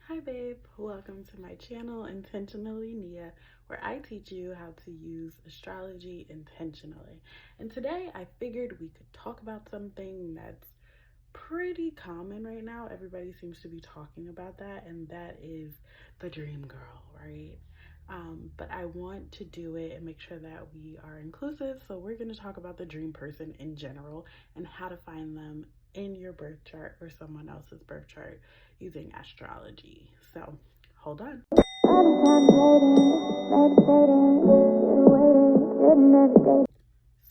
Hi babe, welcome to my channel Intentionally Nia, where I teach you how to use astrology intentionally. And today I figured we could talk about something that's pretty common right now. Everybody seems to be talking about that, and that is the dream girl, right? But I want to do it and make sure that we are inclusive. So we're going to talk about the dream person in general and how to find them in your birth chart or someone else's birth chart using astrology. So hold on.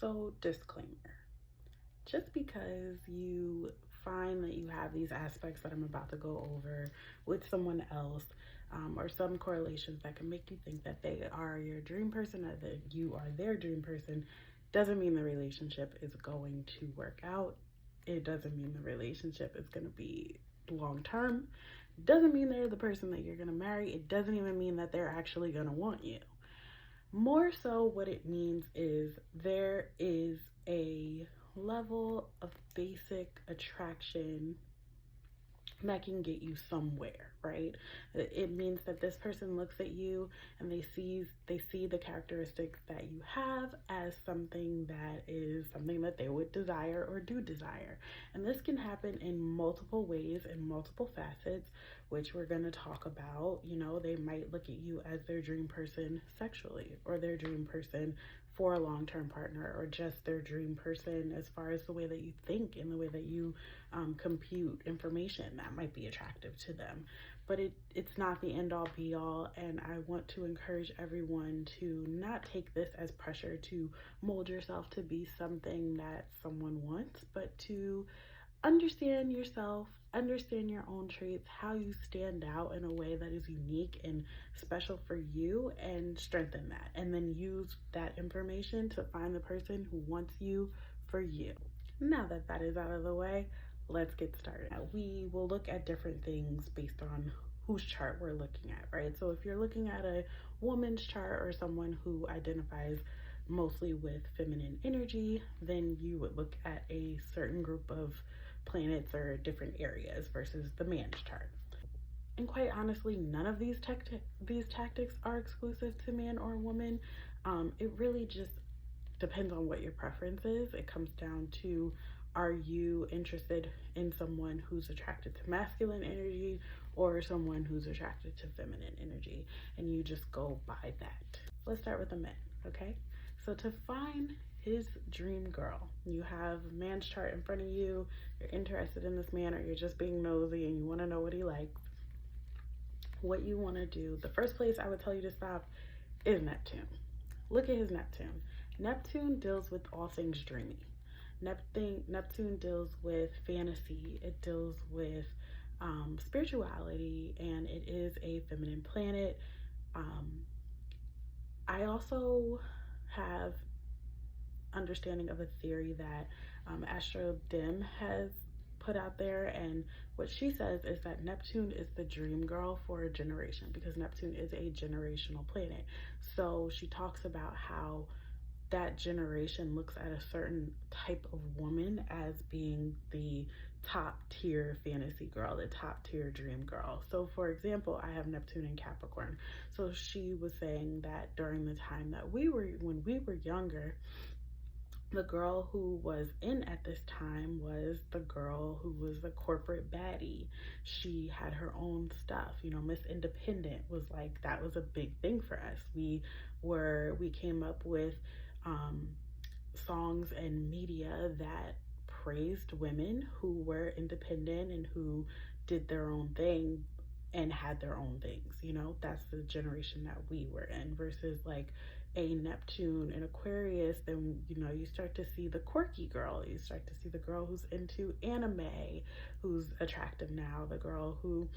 So, disclaimer, just because you find that you have these aspects that I'm about to go over with someone else, or some correlations that can make you think that they are your dream person or that you are their dream person, doesn't mean the relationship is going to work out. It doesn't mean the relationship is going to be long term. It doesn't mean they're the person that you're going to marry. It doesn't even mean that they're actually going to want you. More so, what it means is there is a level of basic attraction that can get you somewhere, right? It means that this person looks at you and they see the characteristics that you have as something that they would desire or do desire. And this can happen in multiple ways and multiple facets, which we're going to talk about. You know, they might look at you as their dream person sexually, or their dream person for a long-term partner, or just their dream person as far as the way that you think and the way that you compute information that might be attractive to them. But it's not the end all be all, and I want to encourage everyone to not take this as pressure to mold yourself to be something that someone wants, but to understand yourself, understand your own traits, how you stand out in a way that is unique and special for you, and strengthen that. And then use that information to find the person who wants you for you. Now that that is out of the way, let's get started. Now, we will look at different things based on whose chart we're looking at, right? So if you're looking at a woman's chart or someone who identifies mostly with feminine energy, then you would look at a certain group of planets or different areas versus the man's chart. And quite honestly, none of these tactics are exclusive to man or woman. It really just depends on what your preference is. It comes down to, are you interested in someone who's attracted to masculine energy or someone who's attracted to feminine energy? And you just go by that. Let's start with the men, okay? So to find his dream girl, you have a man's chart in front of you, you're interested in this man, or you're just being nosy and you want to know what he likes. What you want to do, the first place I would tell you to stop is Neptune. Look at his Neptune. Neptune deals with all things dreamy. Neptune deals with fantasy. It deals with spirituality, and it is a feminine planet. I also have understanding of a theory that Astro Dim has put out there, and what she says is that Neptune is the dream girl for a generation, because Neptune is a generational planet. So she talks about how that generation looks at a certain type of woman as being the top tier fantasy girl, the top tier dream girl. So for example, I have Neptune in Capricorn. So she was saying that during the time that when we were younger, the girl who was in at this time was the girl who was the corporate baddie. She had her own stuff. You know, Miss Independent was like, that was a big thing for us. We came up with songs and media that praised women who were independent and who did their own thing and had their own things. You know, that's the generation that we were in, versus like a Neptune in Aquarius. Then, you know, you start to see the quirky girl. You start to see the girl who's into anime, who's attractive now, the girl who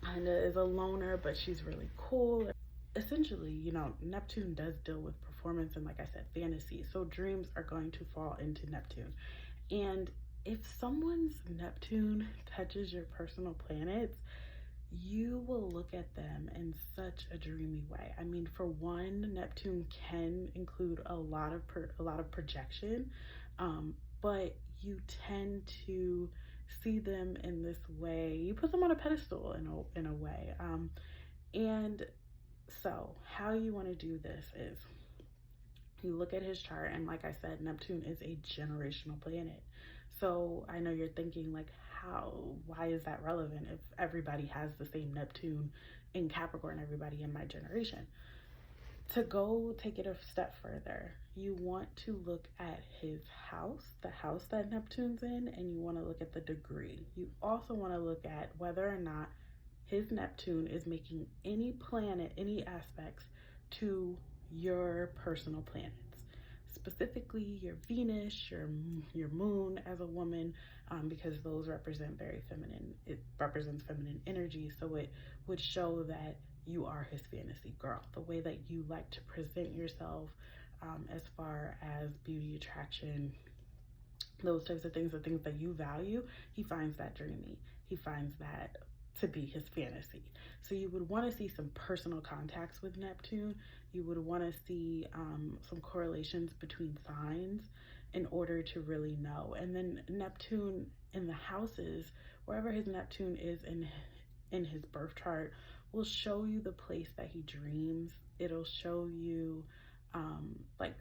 kind of is a loner, but she's really cool. Essentially, you know, Neptune does deal with performance and, like I said, fantasy. So dreams are going to fall into Neptune. And if someone's Neptune touches your personal planets, you will look at them in such a dreamy way. I mean, for one, Neptune can include a lot of projection, but you tend to see them in this way. You put them on a pedestal in a way. And so how you want to do this is you look at his chart, and like I said, Neptune is a generational planet. So I know you're thinking like, why is that relevant if everybody has the same Neptune in Capricorn, everybody in my generation? To go take it a step further, you want to look at his house, the house that Neptune's in, and you want to look at the degree. You also want to look at whether or not his Neptune is making any planet, any aspects to your personal planets. Specifically your Venus, your moon as a woman, because those represent very feminine. It represents feminine energy, so it would show that you are his fantasy girl. The way that you like to present yourself, as far as beauty, attraction, those types of things, the things that you value, he finds that dreamy. He finds that to be his fantasy. So you would want to see some personal contacts with Neptune. You would want to see some correlations between signs in order to really know. And then Neptune in the houses, wherever his Neptune is in his birth chart, will show you the place that he dreams. It'll show you like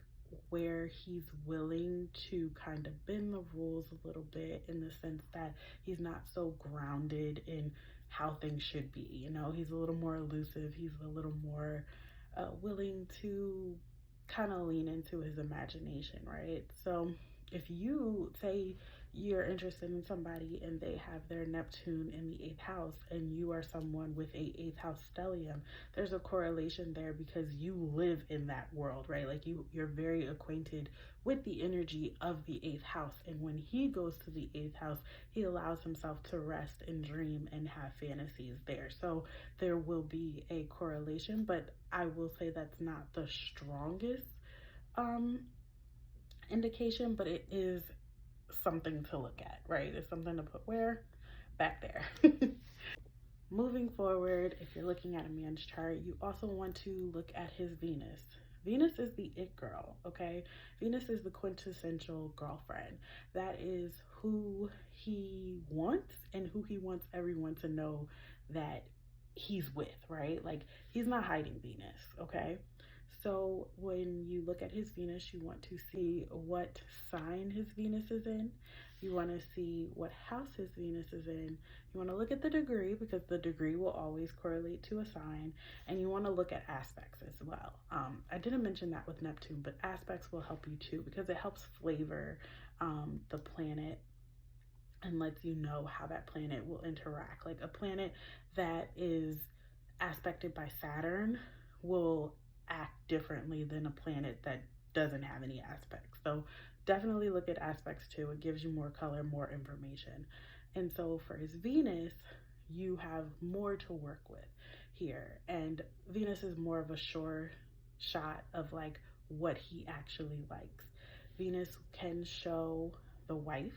where he's willing to kind of bend the rules a little bit, in the sense that he's not so grounded in how things should be. You know, he's a little more elusive. He's a little more willing to kind of lean into his imagination, right? So if you say you're interested in somebody and they have their Neptune in the 8th house, and you are someone with a 8th house stellium, there's a correlation there because you live in that world, right? Like you're very acquainted with the energy of the 8th house. And when he goes to the 8th house, he allows himself to rest and dream and have fantasies there. So there will be a correlation, but I will say that's not the strongest indication, but it is something to look at, right? It's something to put where? Back there. Moving forward, if you're looking at a man's chart, you also want to look at his Venus. Venus is the it girl, okay? Venus is the quintessential girlfriend. That is who he wants and who he wants everyone to know that he's with, right? Like, he's not hiding Venus, okay? So when you look at his Venus, you want to see what sign his Venus is in. You want to see what house his Venus is in. You want to look at the degree, because the degree will always correlate to a sign. And you want to look at aspects as well. I didn't mention that with Neptune, but aspects will help you too, because it helps flavor the planet and lets you know how that planet will interact. Like a planet that is aspected by Saturn will act differently than a planet that doesn't have any aspects. So definitely look at aspects too. It gives you more color, more information. And so for his Venus, you have more to work with here. And Venus is more of a sure shot of like what he actually likes. Venus can show the wife.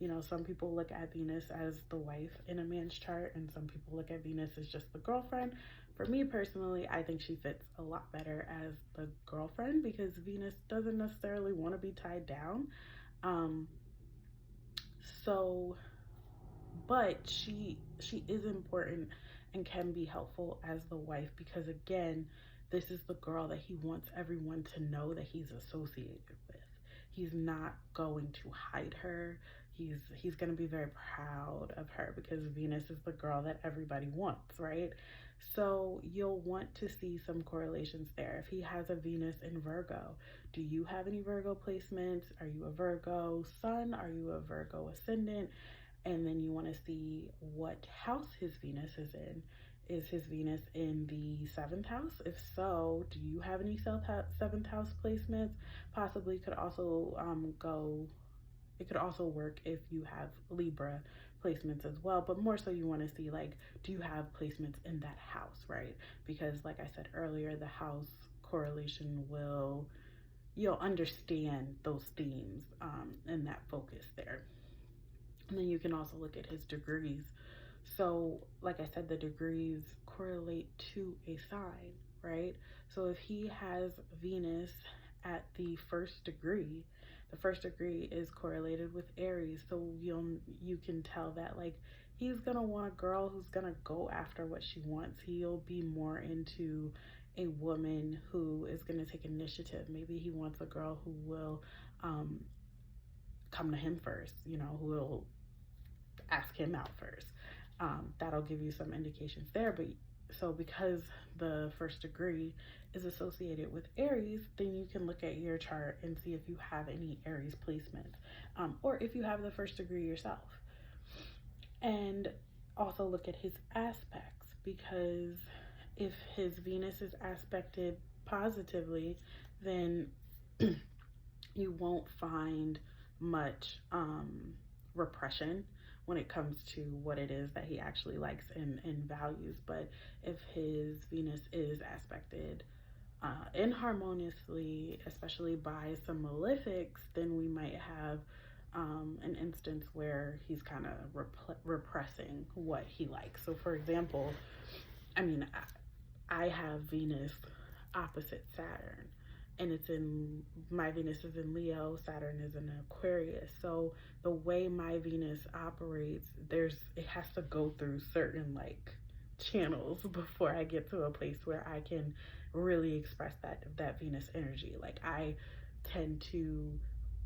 You know, some people look at Venus as the wife in a man's chart, and some people look at Venus as just the girlfriend. For me personally, I think she fits a lot better as the girlfriend, because Venus doesn't necessarily want to be tied down. But she is important and can be helpful as the wife, because again, this is the girl that he wants everyone to know that he's associated with. He's not going to hide her. He's going to be very proud of her, because Venus is the girl that everybody wants, right? So you'll want to see some correlations there. If he has a Venus in Virgo, do you have any Virgo placements? Are you a Virgo sun? Are you a Virgo ascendant? And then you want to see what house his Venus is in. Is his Venus in the 7th house? If so, do you have any 7th house placements? Possibly could also it could also work if you have Libra placements as well, but more so you want to see like, do you have placements in that house, right? Because like I said earlier, the house correlation you'll understand those themes and that focus there. And then you can also look at his degrees. So like I said, the degrees correlate to a sign, right? So if he has Venus at the 1st degree, The first degree is correlated with Aries, so you can tell that like he's gonna want a girl who's gonna go after what she wants. He'll be more into a woman who is gonna take initiative. Maybe he wants a girl who will come to him first, you know, who will ask him out first. That'll give you some indications there. But so because the first degree is associated with Aries, then you can look at your chart and see if you have any Aries placements, or if you have the first degree yourself. And also look at his aspects, because if his Venus is aspected positively, then you won't find much repression when it comes to what it is that he actually likes and values. But if his Venus is aspected inharmoniously, especially by some malefics, then we might have an instance where he's kind of repressing what he likes. So for example, I mean, I have Venus opposite Saturn, and my Venus is in Leo, Saturn is in Aquarius. So the way my Venus operates, it has to go through certain like channels before I get to a place where I can really express that Venus energy. Like I tend to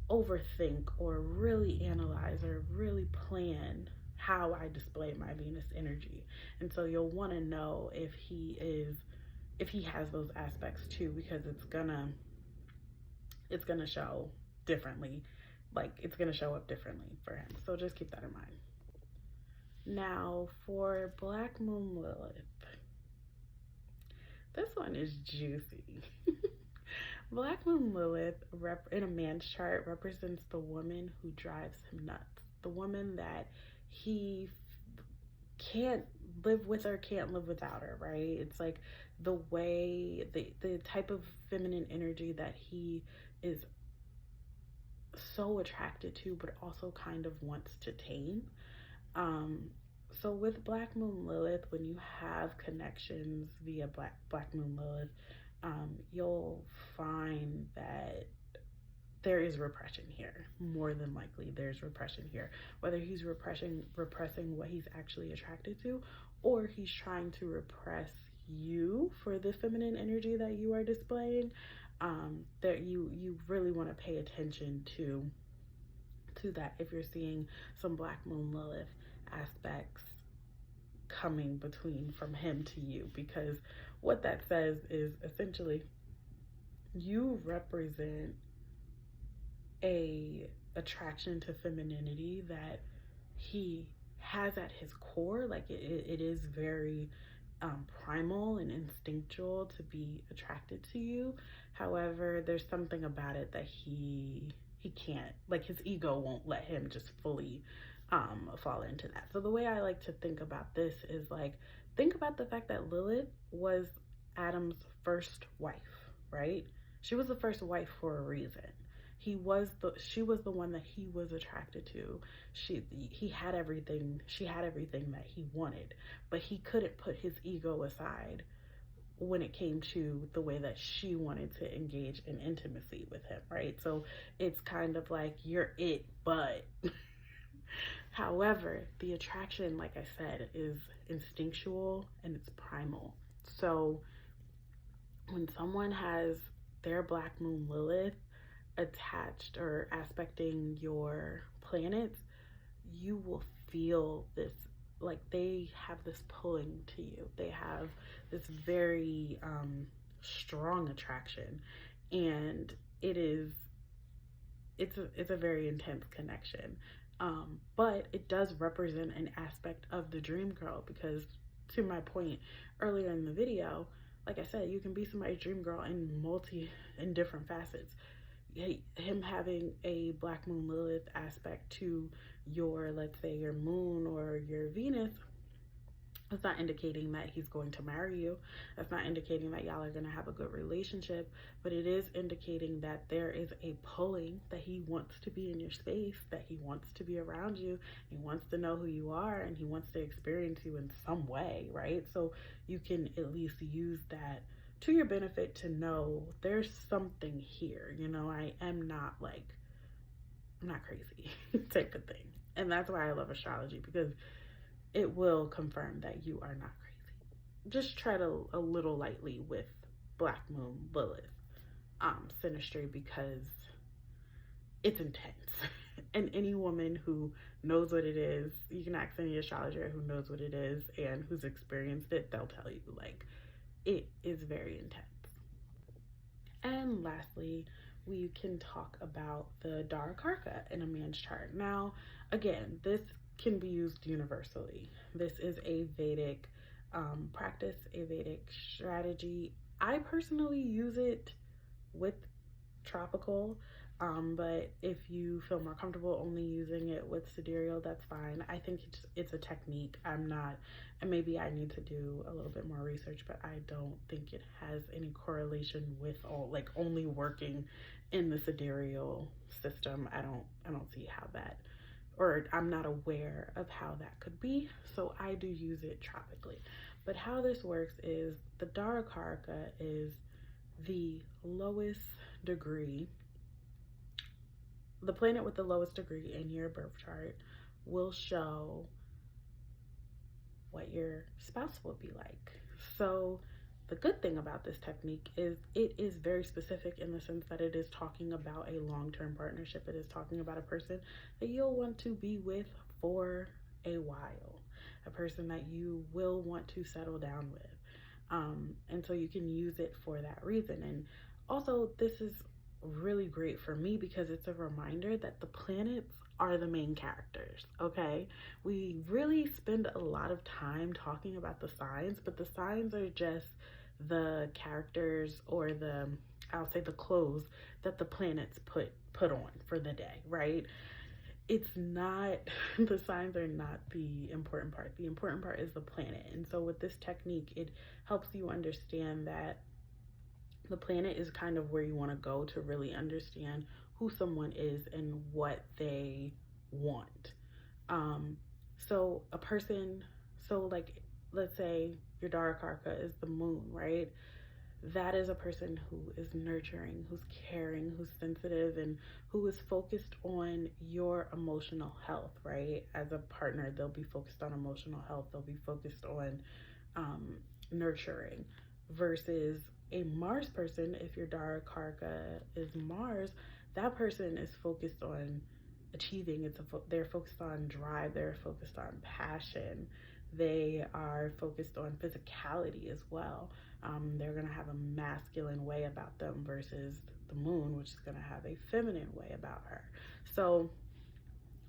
overthink or really analyze or really plan how I display my Venus energy. And so you'll want to know if he has those aspects too, because it's gonna show differently. Like it's gonna show up differently for him. So just keep that in mind. Now for Black Moon Lilith, this one is juicy. Black Moon Lilith in a man's chart represents the woman who drives him nuts, the woman that he can't live with or can't live without her, right? It's like the way, the type of feminine energy that he is so attracted to, but also kind of wants to tame. So with Black Moon Lilith, when you have connections via Black Moon Lilith, you'll find that there is repression here. More than likely there's repression here, whether he's repressing what he's actually attracted to, or he's trying to repress you for the feminine energy that you are displaying. That you really want to pay attention to that if you're seeing some Black Moon Lilith aspects coming from him to you, because what that says is essentially you represent a attraction to femininity that he has at his core. Like it is very primal and instinctual to be attracted to you. However, there's something about it that he can't, like his ego won't let him just fully fall into that. So the way I like to think about this is like, think about the fact that Lilith was Adam's first wife, right? She was the first wife for a reason. She was the one that he was attracted to. He had everything, she had everything that he wanted, but he couldn't put his ego aside when it came to the way that she wanted to engage in intimacy with him, right? So it's kind of like, you're it, but however, the attraction, like I said, is instinctual and it's primal. So when someone has their Black Moon Lilith attached or aspecting your planets, you will feel this, like they have this pulling to you. They have this very strong attraction, and it's a very intense connection. But it does represent an aspect of the dream girl, because to my point earlier in the video, like I said, you can be somebody's dream girl in different facets. Him having a Black Moon Lilith aspect to your, let's say your moon or your Venus, that's not indicating that he's going to marry you. That's not indicating that y'all are going to have a good relationship, but it is indicating that there is a pulling, that he wants to be in your space, that he wants to be around you, he wants to know who you are, and he wants to experience you in some way, right? So you can at least use that to your benefit to know there's something here. You know, I am not like I'm not crazy type of thing. And that's why I love astrology, because it will confirm that you are not crazy. Just tread a little lightly with Black Moon Lilith synastry, because it's intense. And any woman who knows what it is, you can ask any astrologer who knows what it is and who's experienced it, they'll tell you, like, it is very intense. And lastly, we can talk about the Dara Karka in a man's chart. Now, again, this can be used universally. This is a Vedic practice, a Vedic strategy. I personally use it with tropical, but if you feel more comfortable only using it with sidereal, that's fine. I think it's a technique. I'm not, and maybe I need to do a little bit more research, but I don't think it has any correlation with only working in the sidereal system. I don't see how that, or I'm not aware of how that could be. So I do use it tropically. But how this works is the Dara Karka is the lowest degree. The planet with the lowest degree in your birth chart will show what your spouse will be like. So the good thing about this technique is it is very specific in the sense that it is talking about a long-term partnership. It is talking about a person that you'll want to be with for a while, a person that you will want to settle down with. And so you can use it for that reason. And also, this is really great for me because it's a reminder that the planets are the main characters, okay? We really spend a lot of time talking about the signs, but the signs are just the characters, or I'll say the clothes that the planets put on for the day, right? It's not, the signs are not the important part. The important part is the planet. And so with this technique, it helps you understand that the planet is kind of where you want to go to really understand who someone is and what they want. So a person, let's say your Dara Karka is the moon, right? That is a person who is nurturing, who's caring, who's sensitive, and who is focused on your emotional health, right? As a partner, they'll be focused on emotional health. They'll be focused on nurturing. Versus a Mars person, if your Dara Karka is Mars, that person is focused on achieving. They're focused on drive. They're focused on passion. They are focused on physicality as well. They're going to have a masculine way about them versus the moon, which is going to have a feminine way about her. So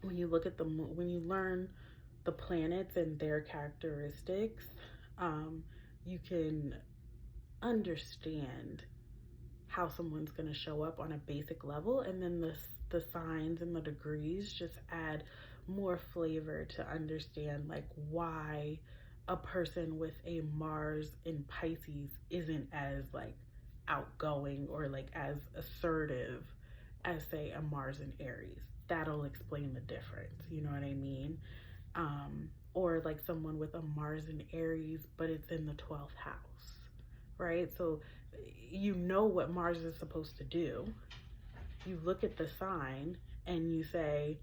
when you look at the moon, when you learn the planets and their characteristics, you can understand how someone's going to show up on a basic level, and then the signs and the degrees just add more flavor to understand like why a person with a Mars in Pisces isn't as like outgoing or like as assertive as say a Mars in Aries. That'll explain the difference, you know what I mean? Or like someone with a Mars in Aries but it's in the 12th house, right? So you know what Mars is supposed to do. You look at the sign and you say,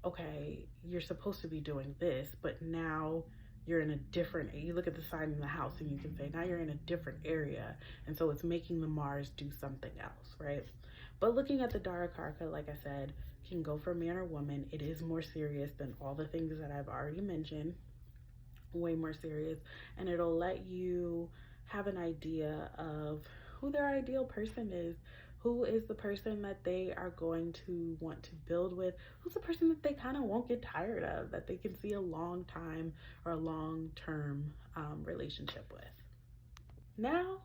okay, you're supposed to be doing this, but now you're in a different, you look at the sign in the house and you can say, now you're in a different area. And so it's making the Mars do something else, right? But looking at the Dara Karka, like I said, can go for man or woman. It is more serious than all the things that I've already mentioned, way more serious. And it'll let you have an idea of who their ideal person is. Who is the person that they are going to want to build with? Who's the person that they kind of won't get tired of, that they can see a long time or a long-term relationship with? Now,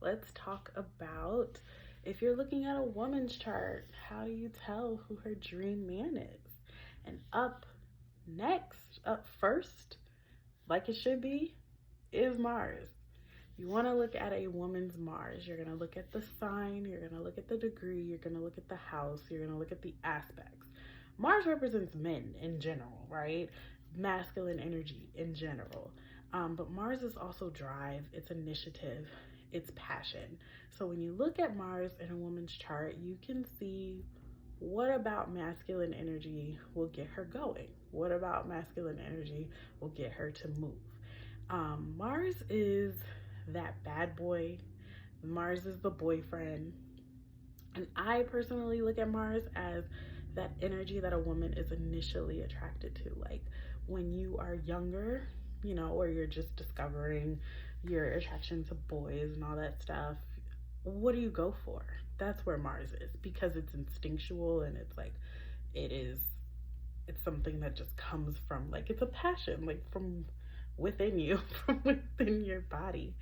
let's talk about, if you're looking at a woman's chart, how do you tell who her dream man is? And up first, like it should be, is Mars. You want to look at a woman's Mars. You're going to look at the sign, you're going to look at the degree, you're going to look at the house, you're going to look at the aspects. Mars represents men in general, right? Masculine energy in general. But Mars is also drive, it's initiative, it's passion. So when you look at Mars in a woman's chart, you can see what about masculine energy will get her going? What about masculine energy will get her to move? Mars is that bad boy. Mars is the boyfriend. And I personally look at Mars as that energy that a woman is initially attracted to. Like when you are younger, you know, or you're just discovering your attraction to boys and all that stuff, what do you go for? That's where Mars is, because it's instinctual and it's like, it's something that just comes from, like, it's a passion, like from within you, from within your body.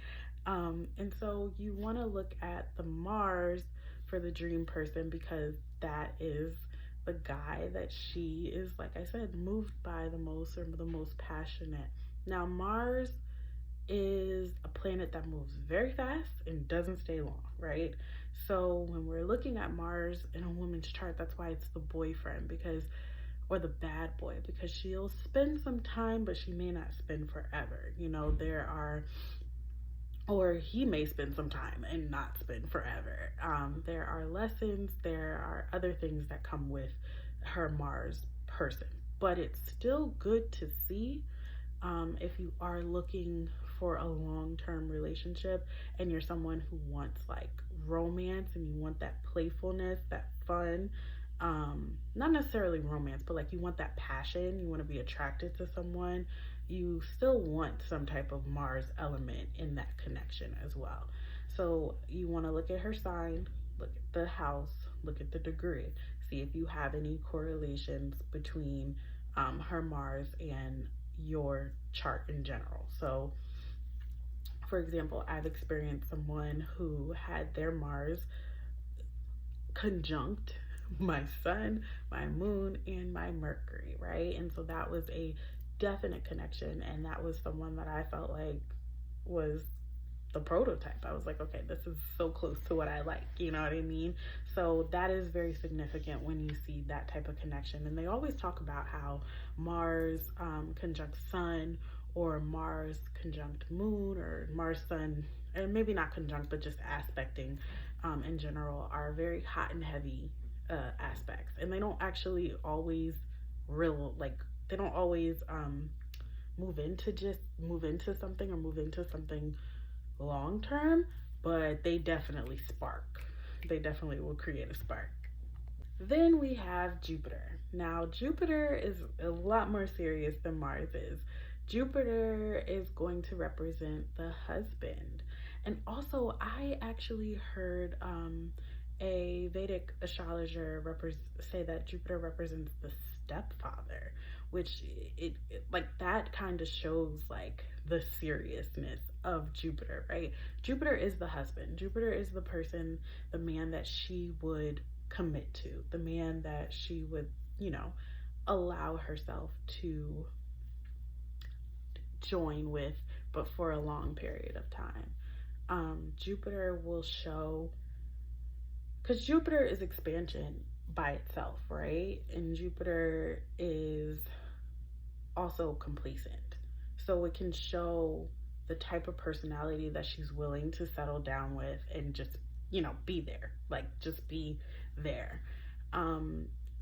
And so you want to look at the Mars for the dream person, because that is the guy that she is, like I said, moved by the most, or the most passionate. Now, Mars is a planet that moves very fast and doesn't stay long, right? So when we're looking at Mars in a woman's chart, that's why it's the boyfriend, because, or the bad boy, because she'll spend some time, but she may not spend forever. You know, or he may spend some time and not spend forever. There are lessons, there are other things that come with her Mars person, but it's still good to see if you are looking for a long-term relationship and you're someone who wants like romance and you want that playfulness, that fun, not necessarily romance, but like you want that passion, you want to be attracted to someone, you still want some type of Mars element in that connection as well. So you want to look at her sign, look at the house, look at the degree, see if you have any correlations between her Mars and your chart in general. So for example, I've experienced someone who had their Mars conjunct my sun, my moon, and my Mercury, right? And so that was a definite connection, and that was someone that I felt like was the prototype. I was like, okay, this is so close to what I like, you know what I mean? So that is very significant when you see that type of connection. And they always talk about how Mars conjunct sun, or Mars conjunct moon, or Mars sun, and maybe not conjunct, but just aspecting in general, are very hot and heavy aspects. And they don't actually always they don't always move into something, or move into something long term, but they definitely spark. They definitely will create a spark. Then we have Jupiter. Now, Jupiter is a lot more serious than Mars is. Jupiter is going to represent the husband. And also, I actually heard a Vedic astrologer say that Jupiter represents the stepfather, which it like that kind of shows like the seriousness of Jupiter, right? Jupiter is the husband. Jupiter is the person, the man that she would commit to, the man that she would, you know, allow herself to join with, but for a long period of time. Jupiter will show, because Jupiter is expansion by itself, right? And Jupiter is also complacent. So it can show the type of personality that she's willing to settle down with and just, you know, be there, like just be there.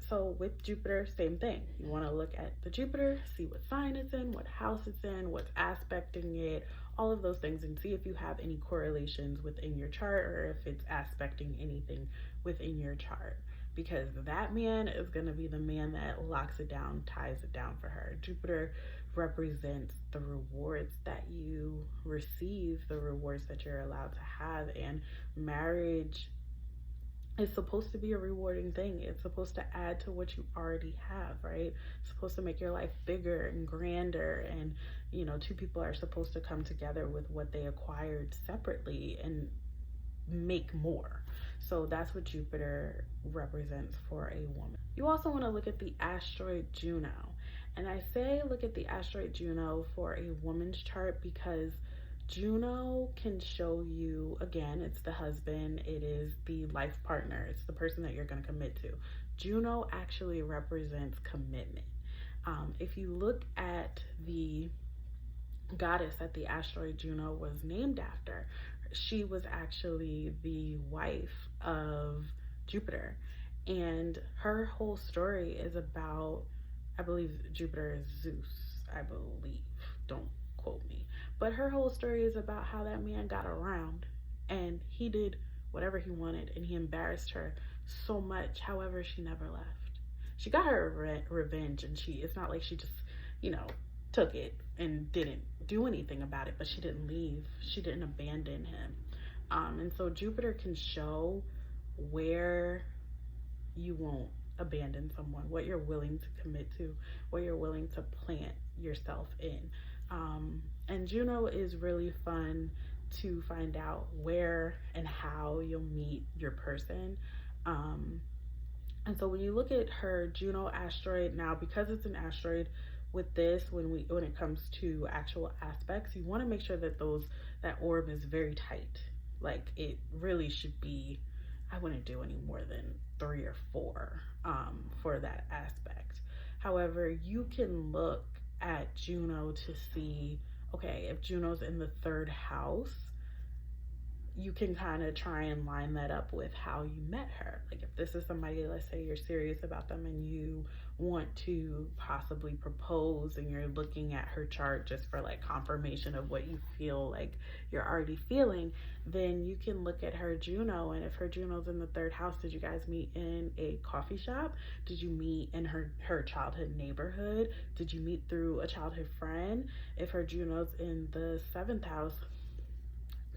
So with Jupiter, same thing. You want to look at the Jupiter, see what sign it's in, what house it's in, what's aspecting it, all of those things, and see if you have any correlations within your chart, or if it's aspecting anything within your chart. Because that man is going to be the man that locks it down, ties it down for her. Jupiter represents the rewards that you receive, the rewards that you're allowed to have, and marriage is supposed to be a rewarding thing. It's supposed to add to what you already have, right? It's supposed to make your life bigger and grander, and, you know, two people are supposed to come together with what they acquired separately and make more. So that's what Jupiter represents for a woman. You also want to look at the asteroid Juno. And I say look at the asteroid Juno for a woman's chart because Juno can show you, again, it's the husband, it is the life partner, it's the person that you're going to commit to. Juno actually represents commitment. If you look at the goddess that the asteroid Juno was named after, she was actually the wife of Jupiter. And her whole story is about, I believe Jupiter is Zeus, I believe. Don't quote me. But her whole story is about how that man got around and he did whatever he wanted and he embarrassed her so much. However, she never left. She got her revenge, and it's not like she just, you know, took it and didn't do anything about it, but she didn't leave. She didn't abandon him. And so Jupiter can show where you won't abandon someone, what you're willing to commit to, what you're willing to plant yourself in. And Juno is really fun to find out where and how you'll meet your person. And so when you look at her Juno asteroid, now because it's an asteroid, with this, when it comes to actual aspects, you want to make sure that that orb is very tight. Like, it really should be, I wouldn't do any more than 3 or 4 for that aspect. However, you can look at Juno to see, okay, if Juno's in the 3rd house, you can kind of try and line that up with how you met her. Like, if this is somebody, let's say you're serious about them and you want to possibly propose and you're looking at her chart just for like confirmation of what you feel like you're already feeling, then you can look at her Juno. And if her Juno's in the 3rd house, did you guys meet in a coffee shop? Did you meet in her childhood neighborhood? Did you meet through a childhood friend? If her Juno's in the 7th house,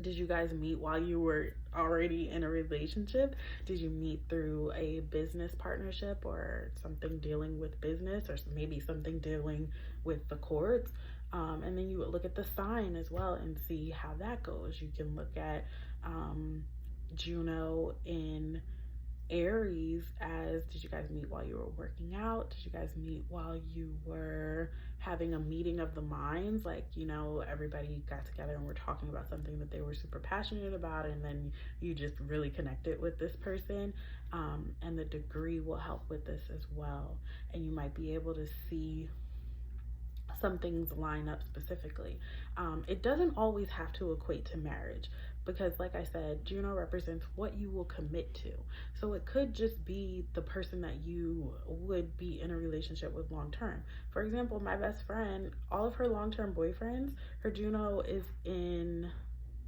did you guys meet while you were already in a relationship? Did you meet through a business partnership or something dealing with business, or maybe something dealing with the courts? And then you would look at the sign as well and see how that goes. You can look at Juno in Aries as, did you guys meet while you were working out? Did you guys meet while you were having a meeting of the minds? Like, you know, everybody got together and were talking about something that they were super passionate about, and then you just really connected with this person. And the degree will help with this as well. And you might be able to see some things line up specifically. It doesn't always have to equate to marriage, because like I said, Juno represents what you will commit to. So it could just be the person that you would be in a relationship with long term. For example, my best friend, all of her long-term boyfriends, her Juno is in,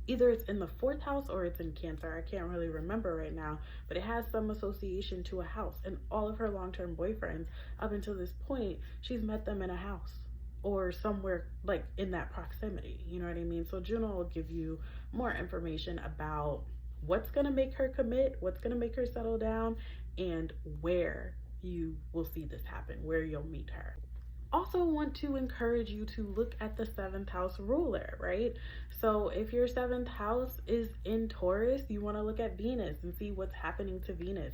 either it's in the 4th house or it's in Cancer. I can't really remember right now, but it has some association to a house. And all of her long-term boyfriends, up until this point, she's met them in a house or somewhere like in that proximity, you know what I mean? So Juno will give you more information about what's gonna make her commit, what's gonna make her settle down, and where you will see this happen, where you'll meet her. Also want to encourage you to look at the 7th house ruler, right? So if your 7th house is in Taurus, you want to look at Venus and see what's happening to Venus.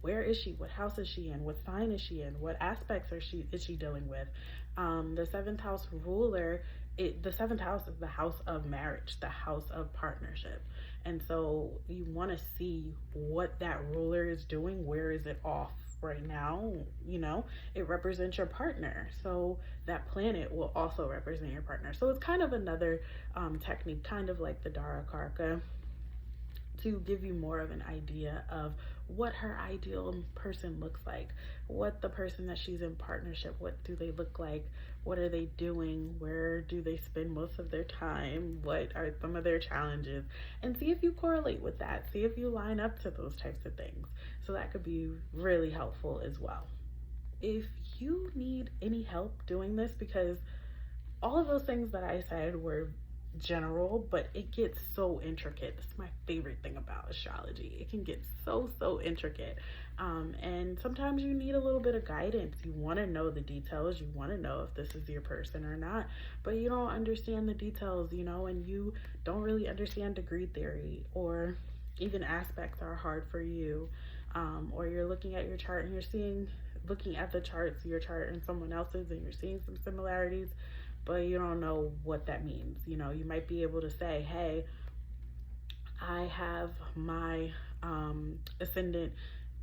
Where is she? What house is she in? What sign is she in? What aspects is she dealing with? The 7th house ruler, the 7th house is the house of marriage, the house of partnership. And so you want to see what that ruler is doing. Where is it off right now? You know, it represents your partner. So that planet will also represent your partner. So it's kind of another technique, kind of like the Dara Karka, to give you more of an idea of what her ideal person looks like, what the person that she's in partnership, what do they look like, what are they doing, where do they spend most of their time, what are some of their challenges, and see if you correlate with that, see if you line up to those types of things. So that could be really helpful as well. If you need any help doing this, because all of those things that I said were general, but it gets so intricate. This is my favorite thing about astrology. It can get so intricate, and sometimes you need a little bit of guidance. You want to know the details, you want to know if this is your person or not, but you don't understand the details, you know, and you don't really understand degree theory, or even aspects are hard for you, or you're looking at your chart and you're looking at the charts, your chart and someone else's, and you're seeing some similarities, but you don't know what that means. You know, you might be able to say, hey, I have my ascendant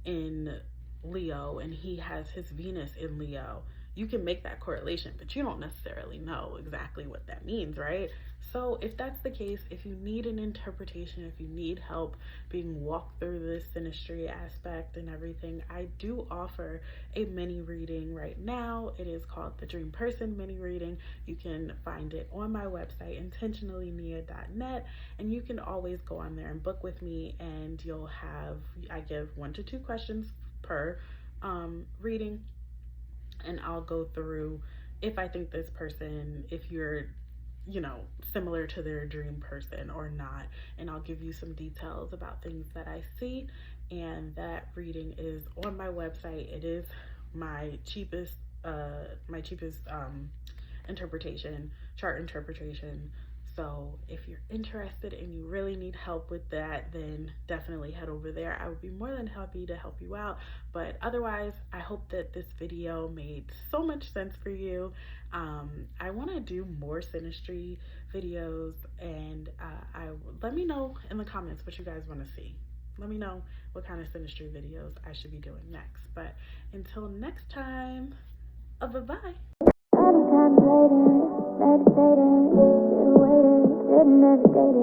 in Leo and he has his Venus in Leo. you can make that correlation, but you don't necessarily know exactly what that means, right? So if that's the case, if you need an interpretation, if you need help being walked through this synastry aspect and everything, I do offer a mini reading right now. It is called the Dream Person Mini Reading. You can find it on my website, intentionallynia.net, and you can always go on there and book with me, and I give 1 to 2 questions per reading, and I'll go through if I think this person, if you're, similar to their dream person or not, and I'll give you some details about things that I see. And that reading is on my website. It is my cheapest chart interpretation. So if you're interested and you really need help with that, then definitely head over there. I would be more than happy to help you out. But otherwise, I hope that this video made so much sense for you. I want to do more synastry videos, and let me know in the comments what you guys want to see. Let me know what kind of synastry videos I should be doing next. But until next time, bye-bye. Meditating, waiting, didn't hesitate.